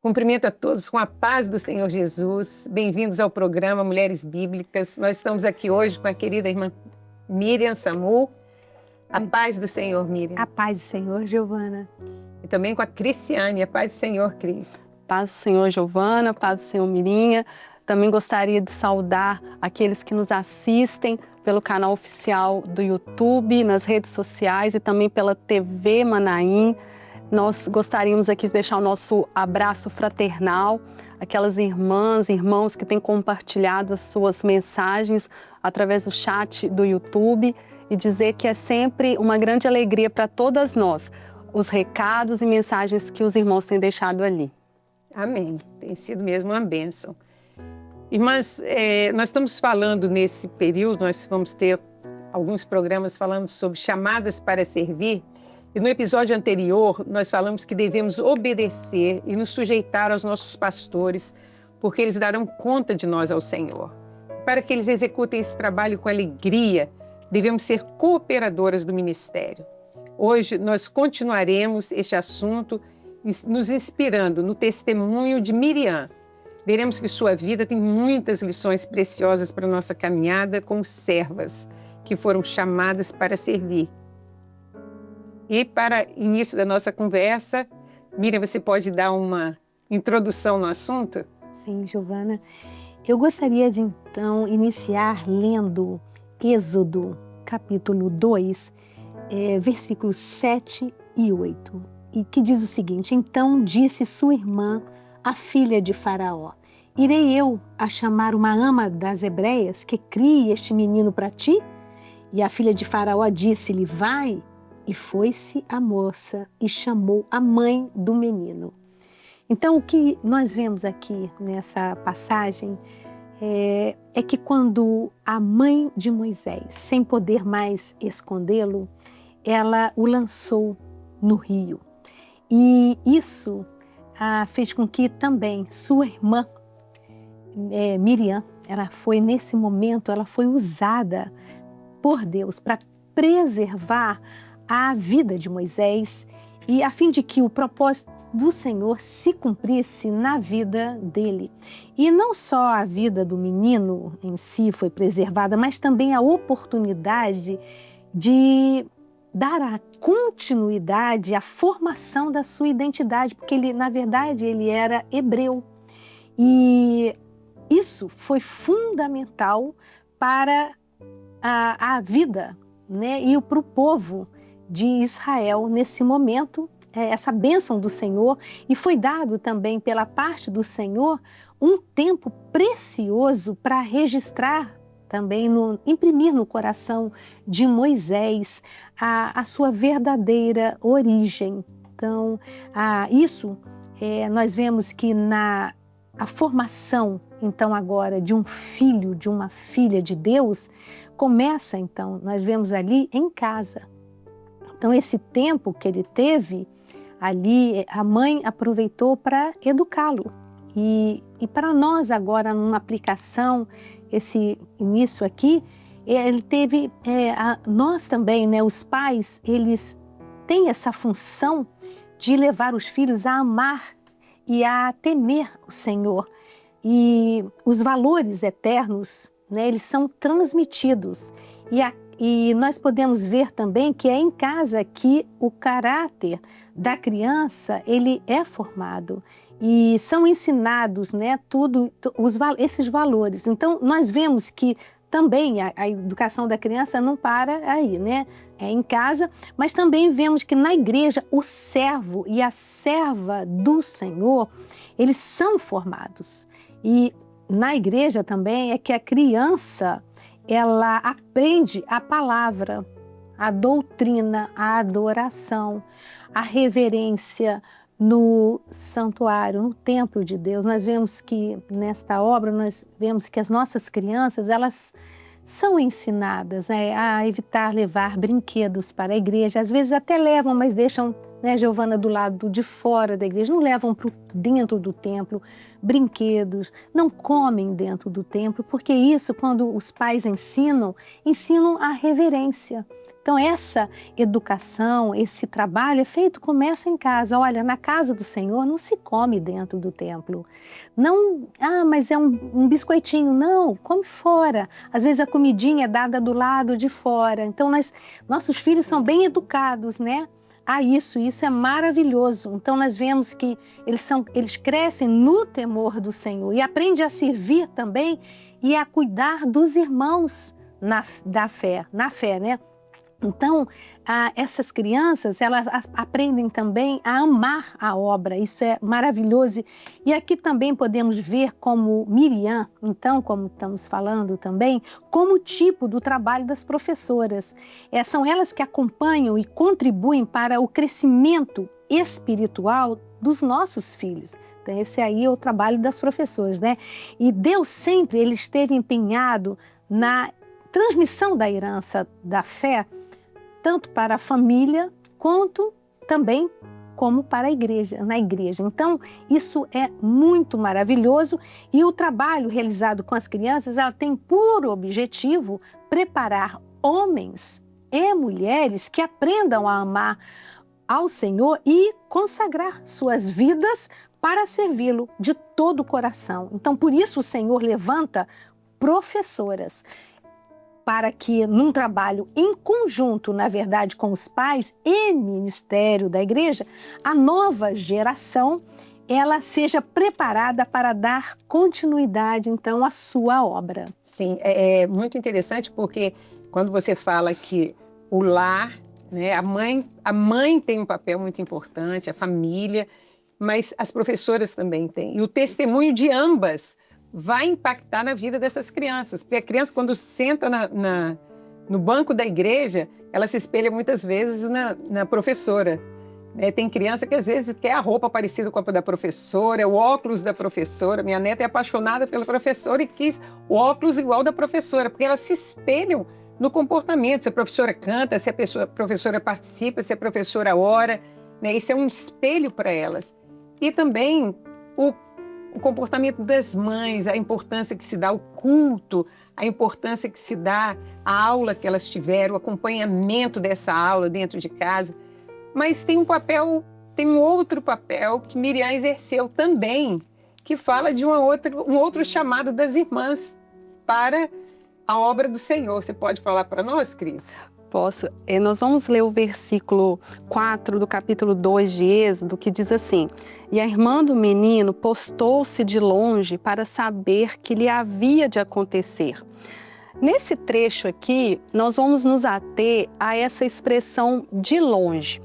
Cumprimento a todos com a paz do Senhor Jesus. Bem-vindos ao programa Mulheres Bíblicas. Nós estamos aqui hoje com a querida irmã Miriam Samu. A paz do Senhor, Miriam. A paz do Senhor, Giovana. E também com a Cristiane. A paz do Senhor, Cris. Paz do Senhor, Giovana. Paz do Senhor, Mirinha. Também gostaria de saudar aqueles que nos assistem pelo canal oficial do YouTube, nas redes sociais e também pela TV Manaim. Nós gostaríamos aqui de deixar o nosso abraço fraternal, aquelas irmãs, irmãos que têm compartilhado as suas mensagens através do chat do YouTube e dizer que é sempre uma grande alegria para todas nós, os recados e mensagens que os irmãos têm deixado ali. Amém. Tem sido mesmo uma bênção. Irmãs, nós estamos falando nesse período, nós vamos ter alguns programas falando sobre chamadas para servir. E no episódio anterior, nós falamos que devemos obedecer e nos sujeitar aos nossos pastores, porque eles darão conta de nós ao Senhor. Para que eles executem esse trabalho com alegria, devemos ser cooperadoras do ministério. Hoje, nós continuaremos este assunto nos inspirando no testemunho de Miriam. Veremos que sua vida tem muitas lições preciosas para a nossa caminhada como servas, que foram chamadas para servir. E para início da nossa conversa, Miriam, você pode dar uma introdução no assunto? Sim, Giovana. Eu gostaria de, então, iniciar lendo Êxodo, capítulo 2, versículos 7 e 8, e que diz o seguinte: Então disse sua irmã, a filha de Faraó, irei eu a chamar uma ama das hebreias que crie este menino para ti? E a filha de Faraó disse-lhe, vai. E foi-se a moça e chamou a mãe do menino. Então, o que nós vemos aqui nessa passagem é que quando a mãe de Moisés, sem poder mais escondê-lo, ela o lançou no rio. E isso fez com que também sua irmã, Miriam, nesse momento, ela foi usada por Deus para preservar a vida de Moisés e a fim de que o propósito do Senhor se cumprisse na vida dele. E não só a vida do menino em si foi preservada, mas também a oportunidade de dar a continuidade à formação da sua identidade, porque ele, na verdade, ele era hebreu. E isso foi fundamental para a vida, né, e para o povo de Israel nesse momento, essa bênção do Senhor, e foi dado também pela parte do Senhor um tempo precioso para registrar também, imprimir no coração de Moisés a sua verdadeira origem. Então, isso nós vemos que a formação, então, agora de um filho, de uma filha de Deus, começa, então, nós vemos ali em casa. Então, esse tempo que ele teve ali, a mãe aproveitou para educá-lo. E para nós agora, numa aplicação, esse início aqui, ele teve, nós também, né, os pais, eles têm essa função de levar os filhos a amar e a temer o Senhor. E os valores eternos, né, eles são transmitidos. E nós podemos ver também que é em casa que o caráter da criança ele é formado e são ensinados, né, esses valores. Então, nós vemos que também a educação da criança não para aí, né? É em casa, mas também vemos que na igreja o servo e a serva do Senhor, eles são formados. E na igreja também é que a criança ela aprende a palavra, a doutrina, a adoração, a reverência no santuário, no templo de Deus. Nós vemos que nesta obra, nós vemos que as nossas crianças, elas são ensinadas a evitar levar brinquedos para a igreja. Às vezes até levam, mas deixam né, Giovana, do lado de fora da igreja, não levam para dentro do templo brinquedos, não comem dentro do templo, porque isso, quando os pais ensinam a reverência. Então, essa educação, esse trabalho é feito, começa em casa. Olha, na casa do Senhor não se come dentro do templo. Não, mas é um biscoitinho. Não, come fora. Às vezes a comidinha é dada do lado de fora. Então, nossos filhos são bem educados, né? Isso é maravilhoso. Então, nós vemos que eles crescem no temor do Senhor e aprendem a servir também e a cuidar dos irmãos na fé, né? Então, essas crianças, elas aprendem também a amar a obra, isso é maravilhoso. E aqui também podemos ver como Miriam, então, como estamos falando também, como tipo do trabalho das professoras. São elas que acompanham e contribuem para o crescimento espiritual dos nossos filhos. Então, esse aí é o trabalho das professoras, né? E Deus sempre, ele esteve empenhado na transmissão da herança da fé, tanto para a família, quanto também como para a igreja, na igreja. Então, isso é muito maravilhoso e o trabalho realizado com as crianças, ela tem por objetivo preparar homens e mulheres que aprendam a amar ao Senhor e consagrar suas vidas para servi-lo de todo o coração. Então, por isso o Senhor levanta professoras, para que, num trabalho em conjunto, na verdade, com os pais e ministério da igreja, a nova geração, ela seja preparada para dar continuidade, então, à sua obra. Sim, é muito interessante porque quando você fala que o lar, né, a mãe tem um papel muito importante, a família, mas as professoras também têm. E o testemunho de ambas vai impactar na vida dessas crianças. Porque a criança, quando senta no banco da igreja, ela se espelha muitas vezes na professora. Tem criança que às vezes quer a roupa parecida com a da professora, o óculos da professora. Minha neta é apaixonada pela professora e quis o óculos igual da professora, porque elas se espelham no comportamento. Se a professora canta, se a professora participa, se a professora ora, né? Isso é um espelho para elas. E também o comportamento das mães, a importância que se dá ao culto, a importância que se dá à aula que elas tiveram, o acompanhamento dessa aula dentro de casa. Mas tem um outro papel que Miriam exerceu também, que fala de um outro chamado das irmãs para a obra do Senhor. Você pode falar para nós, Cris? Posso. Nós vamos ler o versículo 4 do capítulo 2 de Êxodo, que diz assim: E a irmã do menino postou-se de longe para saber que lhe havia de acontecer. Nesse trecho aqui, nós vamos nos ater a essa expressão de longe,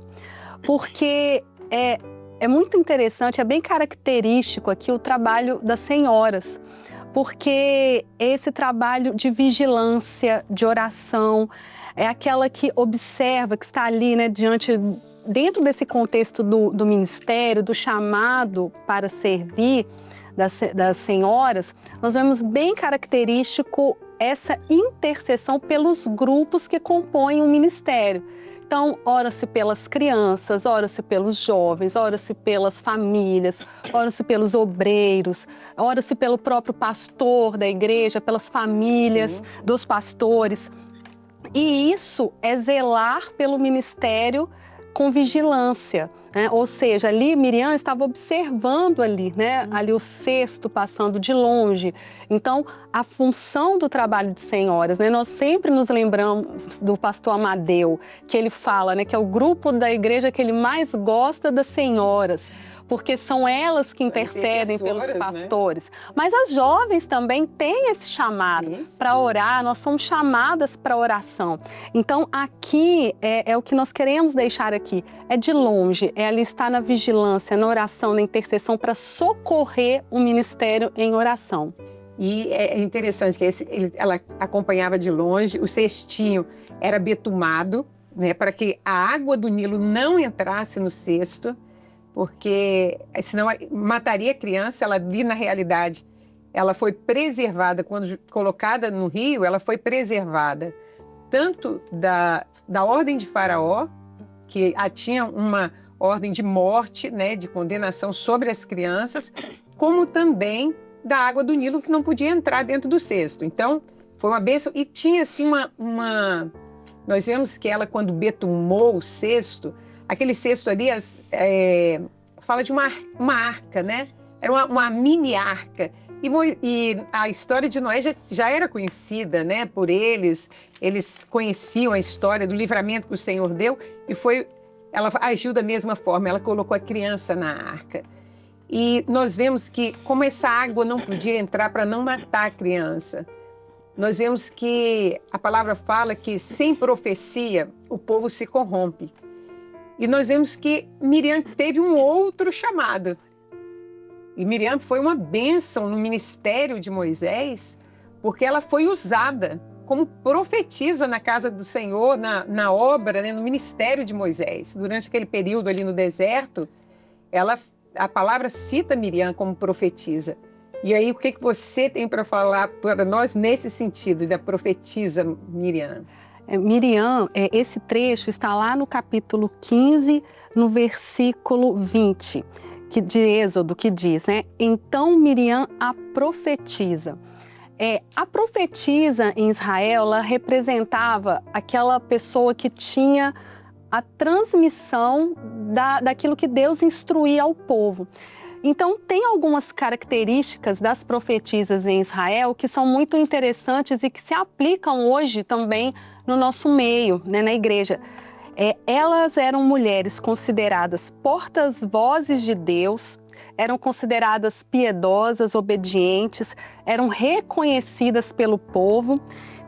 porque é muito interessante, é bem característico aqui o trabalho das senhoras, porque esse trabalho de vigilância, de oração, é aquela que observa, que está ali, né, dentro desse contexto do ministério, do chamado para servir das senhoras, nós vemos bem característico essa intercessão pelos grupos que compõem o ministério. Então, ora-se pelas crianças, ora-se pelos jovens, ora-se pelas famílias, ora-se pelos obreiros, ora-se pelo próprio pastor da igreja, pelas famílias dos pastores. E isso é zelar pelo ministério com vigilância, né? Ou seja, ali Miriam estava observando ali, né? Ali o cesto passando de longe. Então, a função do trabalho de senhoras, né? Nós sempre nos lembramos do pastor Amadeu, que ele fala, né, que é o grupo da igreja que ele mais gosta das senhoras, porque são elas que intercedem pelos pastores. Né? Mas as jovens também têm esse chamado para orar, nós somos chamadas para oração. Então, aqui é o que nós queremos deixar aqui, é de longe, é ali estar na vigilância, na oração, na intercessão, para socorrer o ministério em oração. E é interessante que ela acompanhava de longe, o cestinho era betumado, né, para que a água do Nilo não entrasse no cesto, porque senão mataria a criança. Ela ali, na realidade, ela foi preservada, quando colocada no rio, ela foi preservada tanto da ordem de Faraó, que tinha uma ordem de morte, né, de condenação sobre as crianças, como também da água do Nilo que não podia entrar dentro do cesto. Então, foi uma bênção. E tinha assim nós vemos que ela, quando betumou o cesto, aquele cesto ali fala de uma arca, né? Era uma mini arca. E a história de Noé já era conhecida, né, por eles. Eles conheciam a história do livramento que o Senhor deu e ela agiu da mesma forma. Ela colocou a criança na arca. E nós vemos que, como essa água não podia entrar para não matar a criança, nós vemos que a palavra fala que sem profecia o povo se corrompe. E nós vemos que Miriam teve um outro chamado. E Miriam foi uma bênção no ministério de Moisés, porque ela foi usada como profetisa na casa do Senhor, na obra, né, no ministério de Moisés. Durante aquele período ali no deserto, a palavra cita Miriam como profetisa. E aí, o que você tem para falar para nós nesse sentido, da profetisa Miriam? Miriam, esse trecho está lá no capítulo 15, no versículo 20, de Êxodo, que diz, né? Então Miriam, a profetisa. A profetisa em Israel, ela representava aquela pessoa que tinha a transmissão daquilo que Deus instruía ao povo. Então, tem algumas características das profetisas em Israel que são muito interessantes e que se aplicam hoje também no nosso meio, né, na igreja. Elas eram mulheres consideradas portas-vozes de Deus, eram consideradas piedosas, obedientes, eram reconhecidas pelo povo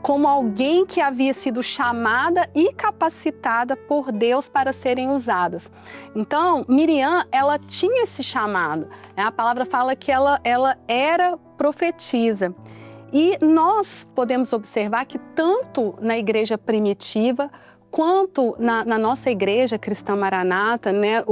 como alguém que havia sido chamada e capacitada por Deus para serem usadas. Então, Miriam, ela tinha esse chamado. A palavra fala que ela era profetisa. E nós podemos observar que tanto na igreja primitiva, quanto na nossa igreja cristã Maranata, né,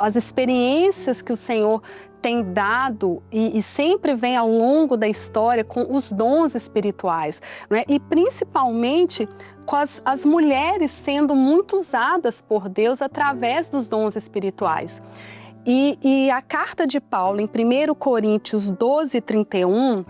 as experiências que o Senhor tem dado e sempre vem ao longo da história com os dons espirituais, né, e principalmente com as mulheres sendo muito usadas por Deus através dos dons espirituais. E a carta de Paulo, em 1 Coríntios 12, 31,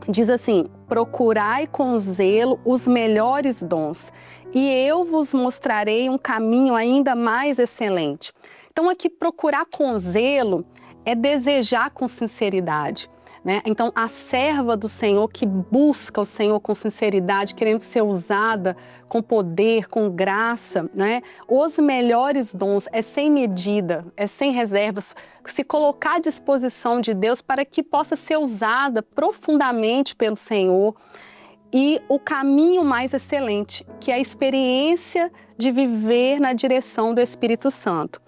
diz assim: procurai com zelo os melhores dons, e eu vos mostrarei um caminho ainda mais excelente. Então, aqui, procurar com zelo é desejar com sinceridade, né? Então, a serva do Senhor que busca o Senhor com sinceridade, querendo ser usada com poder, com graça, né? Os melhores dons é sem medida, é sem reservas, se colocar à disposição de Deus para que possa ser usada profundamente pelo Senhor. E o caminho mais excelente, que é a experiência de viver na direção do Espírito Santo.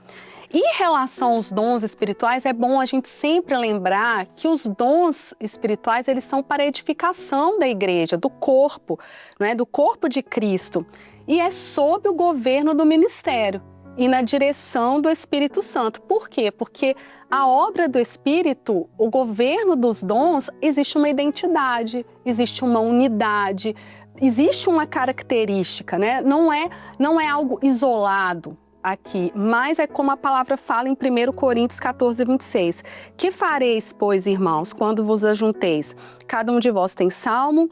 Em relação aos dons espirituais, é bom a gente sempre lembrar que os dons espirituais, eles são para a edificação da igreja, do corpo, né, do corpo de Cristo. E é sob o governo do ministério e na direção do Espírito Santo. Por quê? Porque a obra do Espírito, o governo dos dons, existe uma identidade, existe uma unidade, existe uma característica, né? Não é algo isolado aqui, mas é como a palavra fala em 1 Coríntios 14, 26. Que fareis, pois, irmãos, quando vos ajunteis? Cada um de vós tem salmo,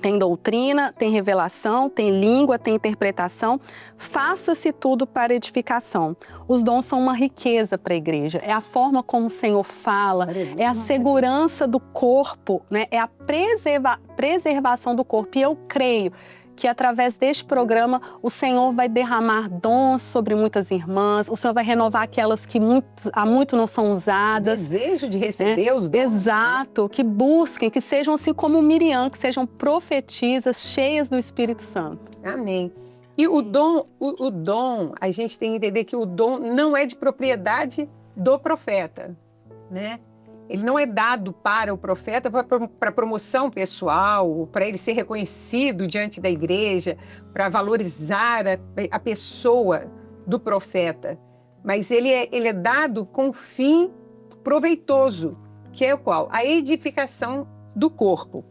tem doutrina, tem revelação, tem língua, tem interpretação. Faça-se tudo para edificação. Os dons são uma riqueza para a igreja. É a forma como o Senhor fala, é a segurança do corpo, né? É a preservação do corpo. E eu creio que através deste programa o Senhor vai derramar dons sobre muitas irmãs, o Senhor vai renovar aquelas que há muito não são usadas. Desejo de receber os dons. Exato, que busquem, que sejam assim como Miriam, que sejam profetisas, cheias do Espírito Santo. Amém. E o dom, a gente tem que entender que o dom não é de propriedade do profeta, né? Ele não é dado para o profeta para promoção pessoal, para ele ser reconhecido diante da igreja, para valorizar a pessoa do profeta. Mas ele é dado com fim proveitoso, que é o qual? A edificação do corpo.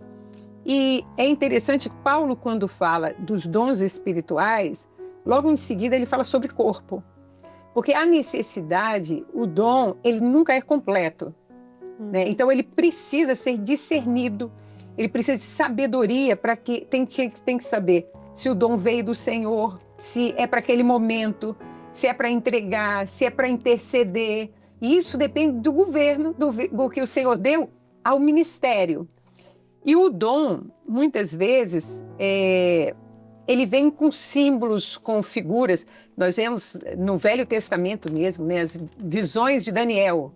E é interessante que Paulo, quando fala dos dons espirituais, logo em seguida ele fala sobre corpo. Porque a necessidade, o dom, ele nunca é completo. Né? Então, ele precisa ser discernido, ele precisa de sabedoria para que tem que saber se o dom veio do Senhor, se é para aquele momento, se é para entregar, se é para interceder. E isso depende do governo, do que o Senhor deu ao ministério. E o dom, muitas vezes, ele vem com símbolos, com figuras. Nós vemos no Velho Testamento mesmo, né, as visões de Daniel,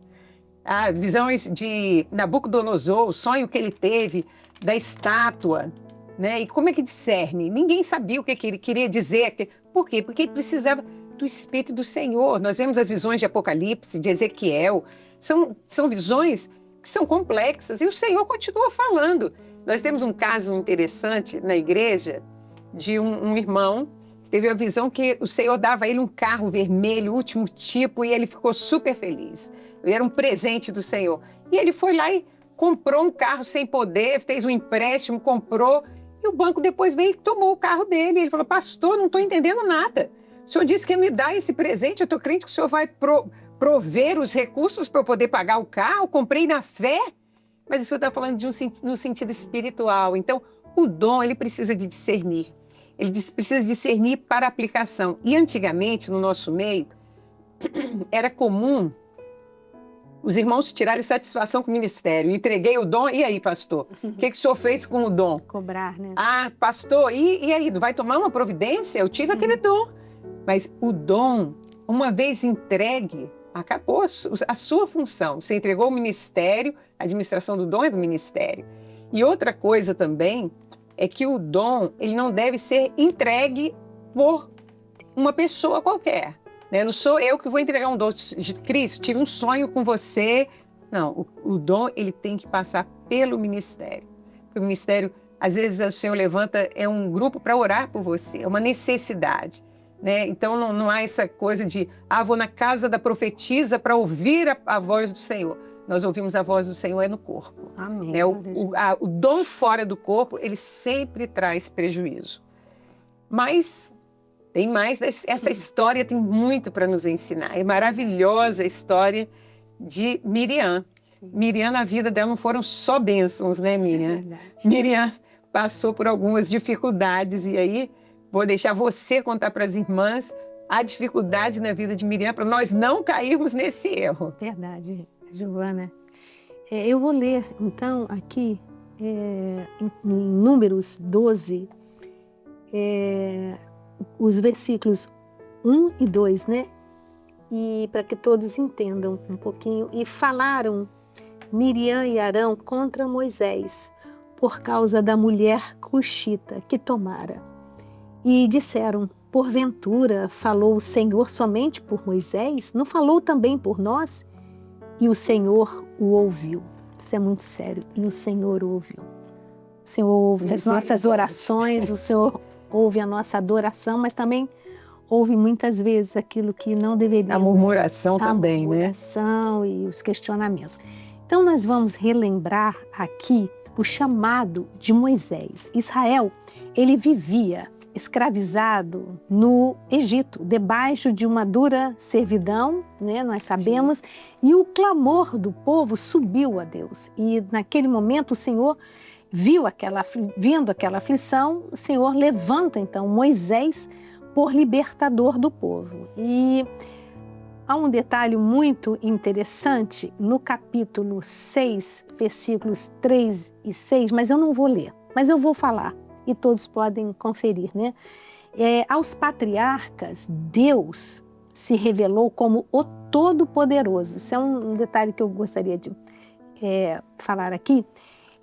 visões de Nabucodonosor, o sonho que ele teve da estátua, né? E como é que discerne? Ninguém sabia o que ele queria dizer. Por quê? Porque ele precisava do Espírito do Senhor. Nós vemos as visões de Apocalipse, de Ezequiel. São visões que são complexas e o Senhor continua falando. Nós temos um caso interessante na igreja de um irmão que teve a visão que o Senhor dava a ele um carro vermelho, último tipo, e ele ficou super feliz. Era um presente do Senhor. E ele foi lá e comprou um carro sem poder, fez um empréstimo, comprou, e o banco depois veio e tomou o carro dele. Ele falou: pastor, não estou entendendo nada. O senhor disse que ia me dar esse presente, eu estou crente que o senhor vai prover os recursos para eu poder pagar o carro, comprei na fé. Mas o senhor está falando no sentido espiritual. Então, o dom, ele precisa de discernir. Ele precisa discernir para aplicação. E antigamente, no nosso meio, era comum os irmãos tirarem satisfação com o ministério. Entreguei o dom, e aí, pastor? O que o senhor fez com o dom? Cobrar, né? Pastor, e aí? Vai tomar uma providência? Eu tive aquele dom. Mas o dom, uma vez entregue, acabou a sua função. Você entregou o ministério, a administração do dom é do ministério. E outra coisa também é que o dom, ele não deve ser entregue por uma pessoa qualquer. Né? Não sou eu que vou entregar um dom. Cris, tive um sonho com você. Não, o dom, ele tem que passar pelo ministério. Porque o ministério, às vezes, o Senhor levanta, é um grupo para orar por você, é uma necessidade. Né? Então, não há essa coisa de, vou na casa da profetisa para ouvir a voz do Senhor. Nós ouvimos a voz do Senhor no corpo. Amém. Né? O dom fora do corpo, ele sempre traz prejuízo. Mas tem mais, essa história tem muito para nos ensinar. É maravilhosa a história de Miriam. Sim. Miriam, na vida dela, não foram só bênçãos, né, Miriam? É Miriam passou por algumas dificuldades e aí vou deixar você contar para as irmãs a dificuldade na vida de Miriam para nós não cairmos nesse erro. Verdade, Giovana. Eu vou ler, então, aqui, em Números 12, os versículos 1 e 2, né? E para que todos entendam um pouquinho. E falaram Miriam e Arão contra Moisés, por causa da mulher cuxita que tomara. E disseram: porventura falou o Senhor somente por Moisés? Não falou também por nós? E o Senhor o ouviu. Isso é muito sério. E o Senhor o ouviu. O Senhor ouve as nossas orações, o Senhor ouve a nossa adoração, mas também ouve muitas vezes aquilo que não deveríamos. A murmuração também, né? A murmuração e os questionamentos. Então nós vamos relembrar aqui o chamado de Moisés. Israel, ele vivia escravizado no Egito, debaixo de uma dura servidão, né, nós sabemos, sim. E o clamor do povo subiu a Deus. E naquele momento o Senhor vendo aquela aflição, o Senhor levanta então Moisés por libertador do povo. E há um detalhe muito interessante no capítulo 6, versículos 3 e 6, mas eu não vou ler, mas eu vou falar. E todos podem conferir, né? Aos patriarcas, Deus se revelou como o Todo-Poderoso. Isso é um detalhe que eu gostaria de falar aqui.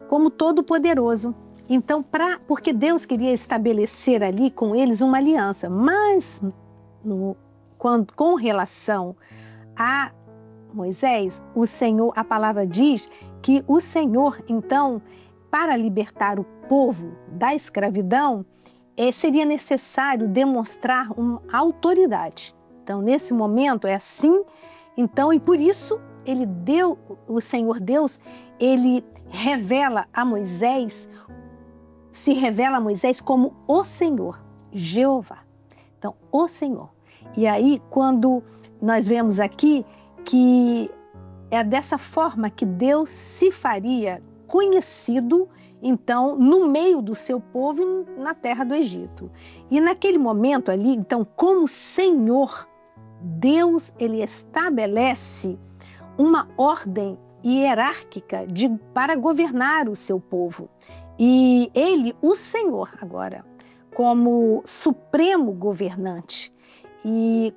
Como Todo-Poderoso. Então, porque Deus queria estabelecer ali com eles uma aliança. Mas, com relação a Moisés, a palavra diz que o Senhor, então, para libertar o povo da escravidão, seria necessário demonstrar uma autoridade. Então, nesse momento, é assim. Então, e por isso, o Senhor Deus, ele se revela a Moisés como o Senhor, Jeová. Então, o Senhor. E aí, quando nós vemos aqui que é dessa forma que Deus se faria conhecido, então, no meio do seu povo na terra do Egito. E naquele momento ali, então, como Senhor, Deus, ele estabelece uma ordem hierárquica para governar o seu povo. E ele, o Senhor, agora, como supremo governante. E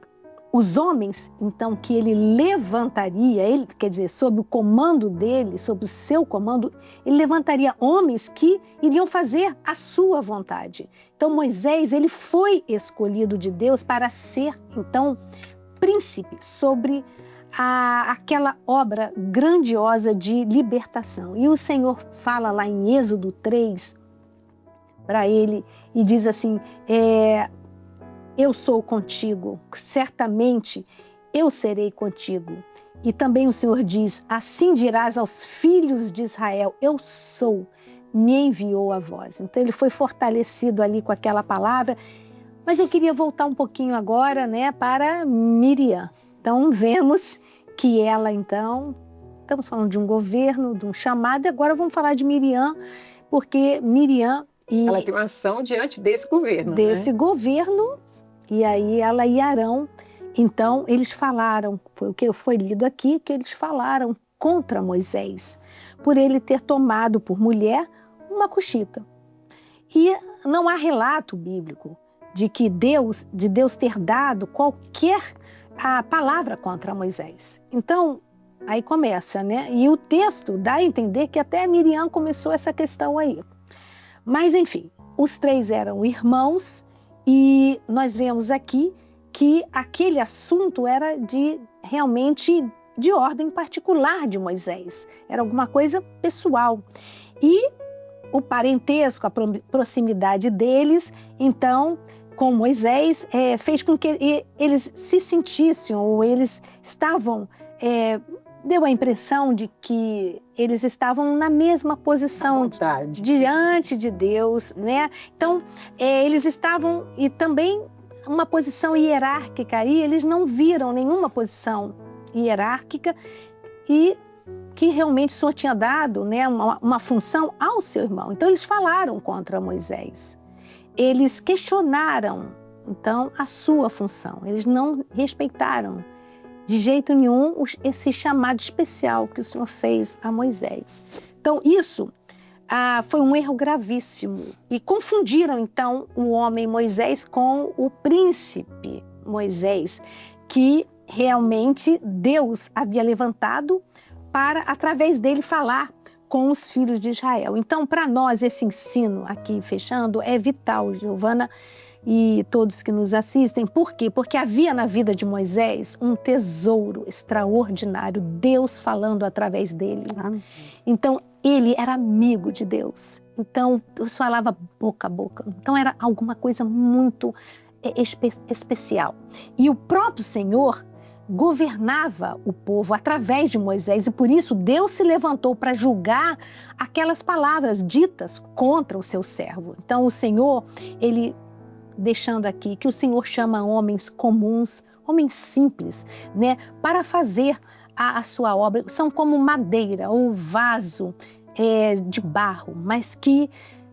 os homens, então, que ele levantaria, ele, quer dizer, sob o comando dele, sob o seu comando, ele levantaria homens que iriam fazer a sua vontade. Então, Moisés, ele foi escolhido de Deus para ser, então, príncipe sobre aquela obra grandiosa de libertação. E o Senhor fala lá em Êxodo 3 para ele e diz assim, eu sou contigo, certamente eu serei contigo. E também o Senhor diz, assim dirás aos filhos de Israel, eu sou, me enviou a vós. Então ele foi fortalecido ali com aquela palavra, mas eu queria voltar um pouquinho agora, né, para Miriam. Então vemos que ela então, estamos falando de um governo, de um chamado, e agora vamos falar de Miriam, porque Miriam... ela tem uma ação diante desse governo, desse né? governo. E aí ela e Arão, então eles falaram, foi o que foi lido aqui, que eles falaram contra Moisés, por ele ter tomado por mulher uma cuxita. E não há relato bíblico de Deus ter dado qualquer palavra contra Moisés. Então, aí começa, né? E o texto dá a entender que até Miriam começou essa questão aí. Mas, enfim, os três eram irmãos. E nós vemos aqui que aquele assunto era realmente de ordem particular de Moisés. Era alguma coisa pessoal. E o parentesco, a proximidade deles, então, com Moisés, fez com que eles se sentissem, ou eles estavam... deu a impressão de que eles estavam na mesma posição diante de Deus, né? Então, eles estavam, e também uma posição hierárquica aí, eles não viram nenhuma posição hierárquica e que realmente o Senhor tinha dado, né, uma função ao seu irmão. Então, eles falaram contra Moisés. Eles questionaram, então, a sua função. Eles não respeitaram de jeito nenhum esse chamado especial que o Senhor fez a Moisés. Então, isso foi um erro gravíssimo. E confundiram, então, o homem Moisés com o príncipe Moisés, que realmente Deus havia levantado para, através dele, falar com os filhos de Israel. Então, para nós, esse ensino aqui, fechando, é vital, Giovana, e todos que nos assistem. Por quê? Porque havia na vida de Moisés um tesouro extraordinário, Deus falando através dele. Amém. Então, ele era amigo de Deus. Então, Deus falava boca a boca. Então, era alguma coisa muito especial. E o próprio Senhor governava o povo através de Moisés, e por isso Deus se levantou para julgar aquelas palavras ditas contra o seu servo. Então, o Senhor, ele... deixando aqui que o Senhor chama homens comuns, homens simples, né, para fazer a sua obra. São como madeira ou vaso de barro, mas que,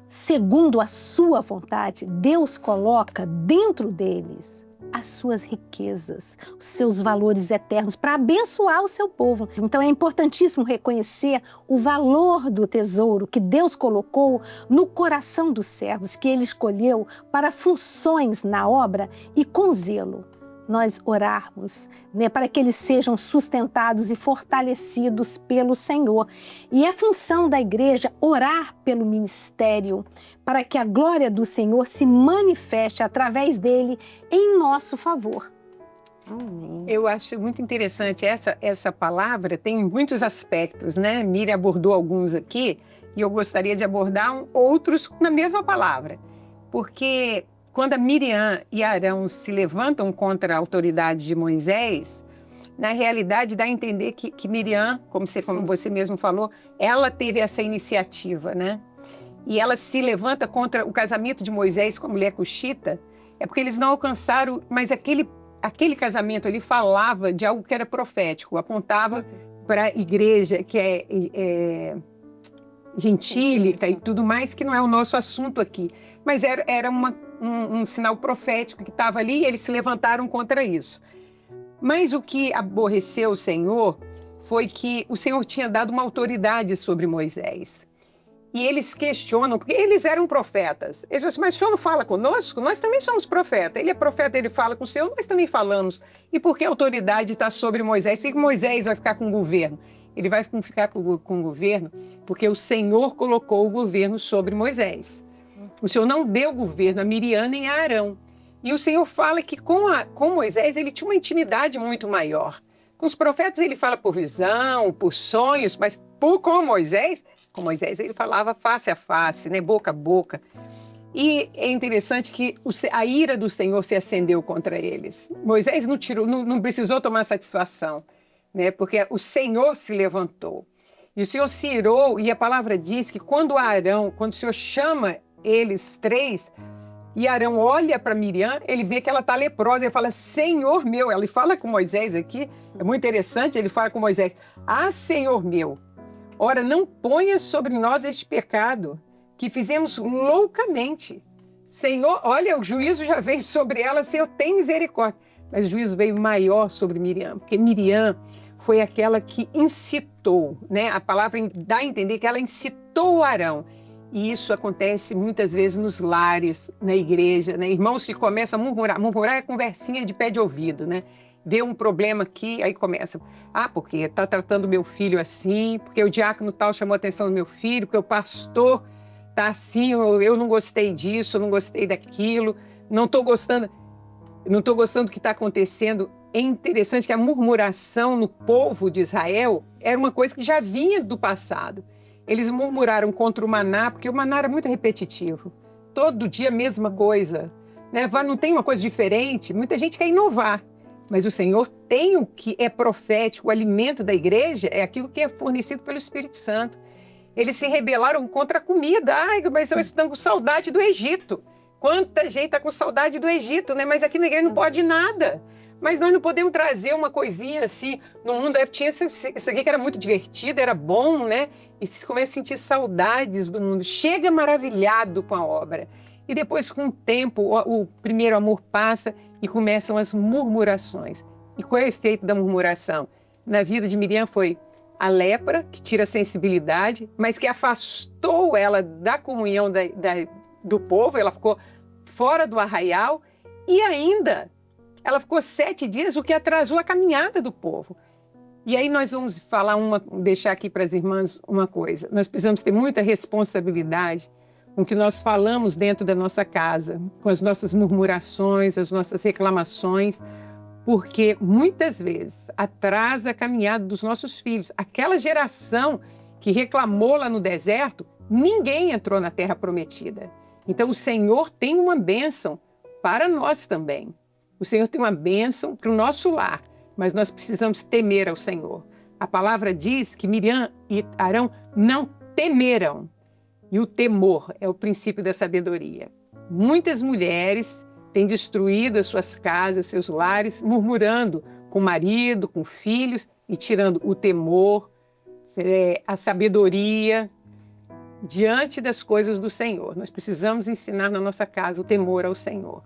segundo a sua vontade, Deus coloca dentro deles as suas riquezas, os seus valores eternos, para abençoar o seu povo. Então é importantíssimo reconhecer o valor do tesouro que Deus colocou no coração dos servos, que Ele escolheu para funções na obra, e com zelo nós orarmos, né, para que eles sejam sustentados e fortalecidos pelo Senhor. E é função da igreja orar pelo ministério, para que a glória do Senhor se manifeste através dele em nosso favor. Amém. Eu acho muito interessante essa palavra, tem muitos aspectos, né? Miriam abordou alguns aqui e eu gostaria de abordar outros na mesma palavra. Porque quando a Miriam e Arão se levantam contra a autoridade de Moisés, na realidade dá a entender que Miriam, como você mesmo falou, ela teve essa iniciativa, né? E ela se levanta contra o casamento de Moisés com a mulher cuxita, é porque eles não alcançaram mais aquele casamento ali falava de algo que era profético, apontava para a igreja que é gentílica e tudo mais, que não é o nosso assunto aqui. Mas era um sinal profético que estava ali e eles se levantaram contra isso. Mas o que aborreceu o Senhor foi que o Senhor tinha dado uma autoridade sobre Moisés. E eles questionam, porque eles eram profetas. Eles dizem assim, mas o Senhor não fala conosco? Nós também somos profetas. Ele é profeta, ele fala com o Senhor, nós também falamos. E por que a autoridade está sobre Moisés? Por que Moisés vai ficar com o governo? Ele vai ficar com o governo porque o Senhor colocou o governo sobre Moisés. O Senhor não deu governo a Miriam nem a Arão. E o Senhor fala que com Moisés ele tinha uma intimidade muito maior. Com os profetas ele fala por visão, por sonhos, mas com Moisés ele falava face a face, né, boca a boca. E é interessante que a ira do Senhor se acendeu contra eles. Moisés não precisou tomar satisfação, né, porque o Senhor se levantou. E o Senhor se irou, e a palavra diz que quando o Senhor chama eles três, e Arão olha para Miriam, ele vê que ela está leprosa, ele fala, Senhor meu, ele fala com Moisés aqui, é muito interessante, ele fala com Moisés, Senhor meu, ora não ponha sobre nós este pecado, que fizemos loucamente. Senhor, olha, o juízo já veio sobre ela, Senhor, tem misericórdia. Mas o juízo veio maior sobre Miriam, porque Miriam foi aquela que incitou, né? A palavra dá a entender que ela incitou Arão. E isso acontece muitas vezes nos lares, na igreja, né? Irmãos que começam a murmurar. Murmurar é conversinha de pé de ouvido, né? Vê um problema aqui, aí começa. Porque está tratando meu filho assim, porque o diácono tal chamou a atenção do meu filho, porque o pastor está assim, eu não gostei disso, eu não gostei daquilo, não estou gostando do que está acontecendo. É interessante que a murmuração no povo de Israel era uma coisa que já vinha do passado. Eles murmuraram contra o maná, porque o maná era muito repetitivo. Todo dia a mesma coisa, né? Não tem uma coisa diferente. Muita gente quer inovar. Mas o Senhor tem o que é profético, o alimento da igreja é aquilo que é fornecido pelo Espírito Santo. Eles se rebelaram contra a comida. Mas eu estou com saudade do Egito. Quanta gente está com saudade do Egito, né? Mas aqui na igreja não pode nada. Mas nós não podemos trazer uma coisinha assim. No mundo tinha isso aqui que era muito divertido, era bom, né? E se começa a sentir saudades do mundo. Chega maravilhado com a obra. E depois, com o tempo, o primeiro amor passa e começam as murmurações. E qual é o efeito da murmuração? Na vida de Miriam foi a lepra, que tira a sensibilidade, mas que afastou ela da comunhão do povo. Ela ficou fora do arraial e ainda ela ficou 7 dias, o que atrasou a caminhada do povo. E aí nós vamos deixar aqui para as irmãs uma coisa. Nós precisamos ter muita responsabilidade com o que nós falamos dentro da nossa casa, com as nossas murmurações, as nossas reclamações, porque muitas vezes atrasa a caminhada dos nossos filhos. Aquela geração que reclamou lá no deserto, ninguém entrou na terra prometida. Então o Senhor tem uma bênção para nós também. O Senhor tem uma bênção para o nosso lar, mas nós precisamos temer ao Senhor. A palavra diz que Miriam e Arão não temeram. E o temor é o princípio da sabedoria. Muitas mulheres têm destruído as suas casas, seus lares, murmurando com o marido, com filhos e tirando o temor, a sabedoria diante das coisas do Senhor. Nós precisamos ensinar na nossa casa o temor ao Senhor.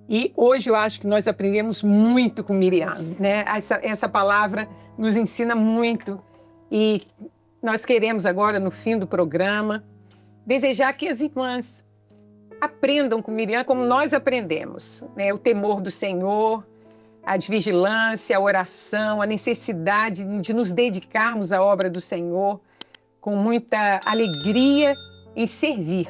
E hoje eu acho que nós aprendemos muito com Miriam, né? Essa palavra nos ensina muito. E nós queremos agora, no fim do programa, desejar que as irmãs aprendam com Miriam como nós aprendemos, né? O temor do Senhor, a vigilância, a oração, a necessidade de nos dedicarmos à obra do Senhor com muita alegria em servir.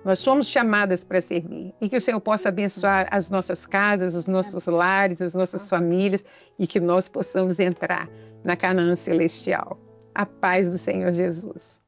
Nós somos chamadas para servir e que o Senhor possa abençoar as nossas casas, os nossos lares, as nossas famílias e que nós possamos entrar na Canaã celestial. A paz do Senhor Jesus.